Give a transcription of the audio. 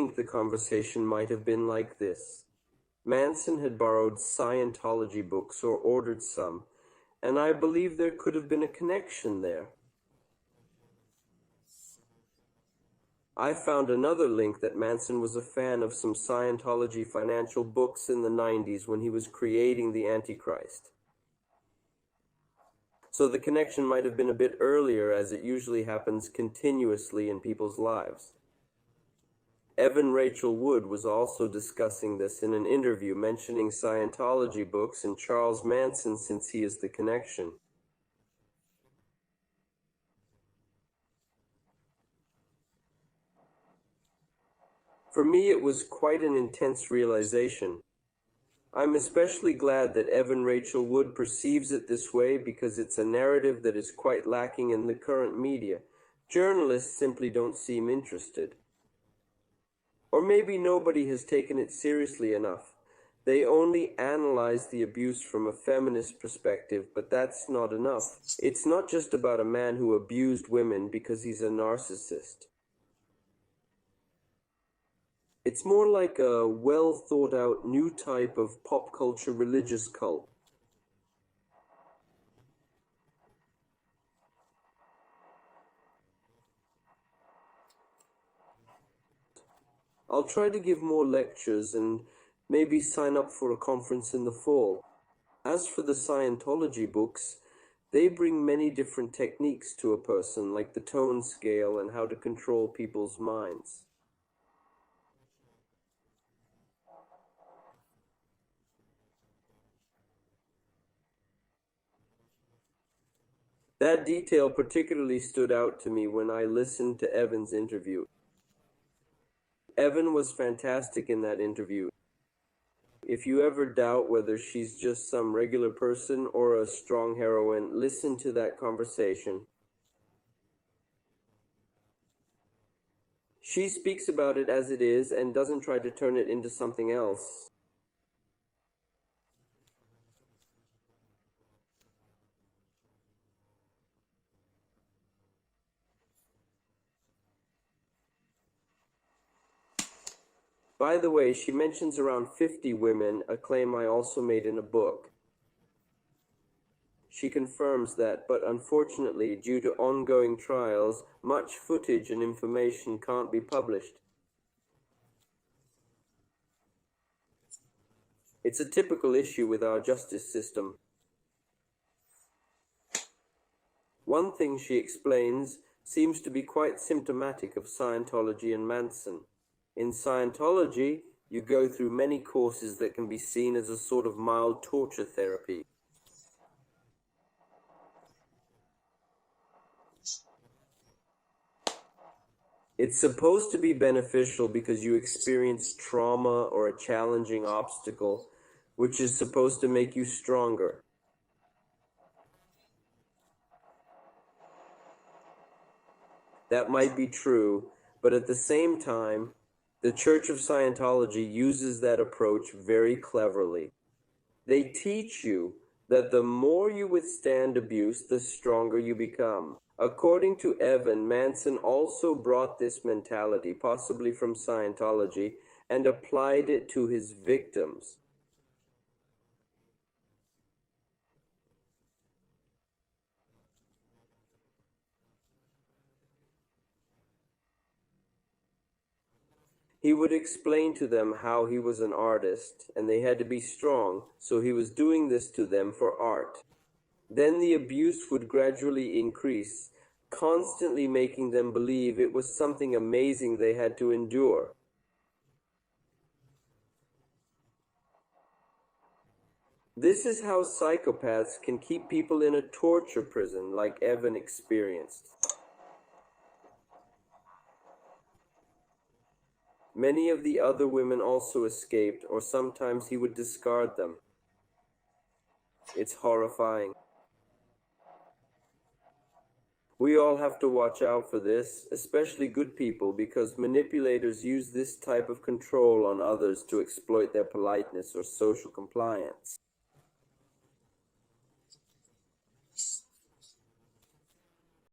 think the conversation might have been like this. Manson had borrowed Scientology books or ordered some, and I believe there could have been a connection there. I found another link that Manson was a fan of some Scientology financial books in the 90s when he was creating the Antichrist. So the connection might have been a bit earlier, as it usually happens continuously in people's lives. Evan Rachel Wood was also discussing this in an interview, mentioning Scientology books and Charles Manson since he is the connection. For me, it was quite an intense realization. I'm especially glad that Evan Rachel Wood perceives it this way because it's a narrative that is quite lacking in the current media. Journalists simply don't seem interested. Or maybe nobody has taken it seriously enough. They only analyze the abuse from a feminist perspective, but that's not enough. It's not just about a man who abused women because he's a narcissist. It's more like a well-thought-out new type of pop culture religious cult. I'll try to give more lectures and maybe sign up for a conference in the fall. As for the Scientology books, they bring many different techniques to a person, like the tone scale and how to control people's minds. That detail particularly stood out to me when I listened to Evan's interview. Evan was fantastic in that interview. If you ever doubt whether she's just some regular person or a strong heroine, listen to that conversation. She speaks about it as it is and doesn't try to turn it into something else. By the way, she mentions around 50 women, a claim I also made in a book. She confirms that, but unfortunately, due to ongoing trials, much footage and information can't be published. It's a typical issue with our justice system. One thing she explains seems to be quite symptomatic of Scientology and Manson. In Scientology, you go through many courses that can be seen as a sort of mild torture therapy. It's supposed to be beneficial because you experience trauma or a challenging obstacle, which is supposed to make you stronger. That might be true, but at the same time, the Church of Scientology uses that approach very cleverly. They teach you that the more you withstand abuse, the stronger you become. According to Evan, Manson also brought this mentality, possibly from Scientology, and applied it to his victims. He would explain to them how he was an artist, and they had to be strong, so he was doing this to them for art. Then the abuse would gradually increase, constantly making them believe it was something amazing they had to endure. This is how psychopaths can keep people in a torture prison like Evan experienced. Many of the other women also escaped, or sometimes he would discard them. It's horrifying. We all have to watch out for this, especially good people, because manipulators use this type of control on others to exploit their politeness or social compliance.